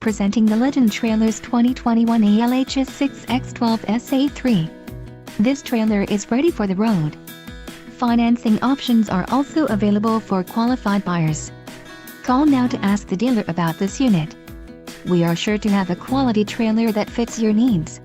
Presenting the Legend Trailers 2021 ALHS6X12SA03. This trailer is ready for the road. Financing options are also available for qualified buyers. Call now to ask the dealer about this unit. We are sure to have a quality trailer that fits your needs.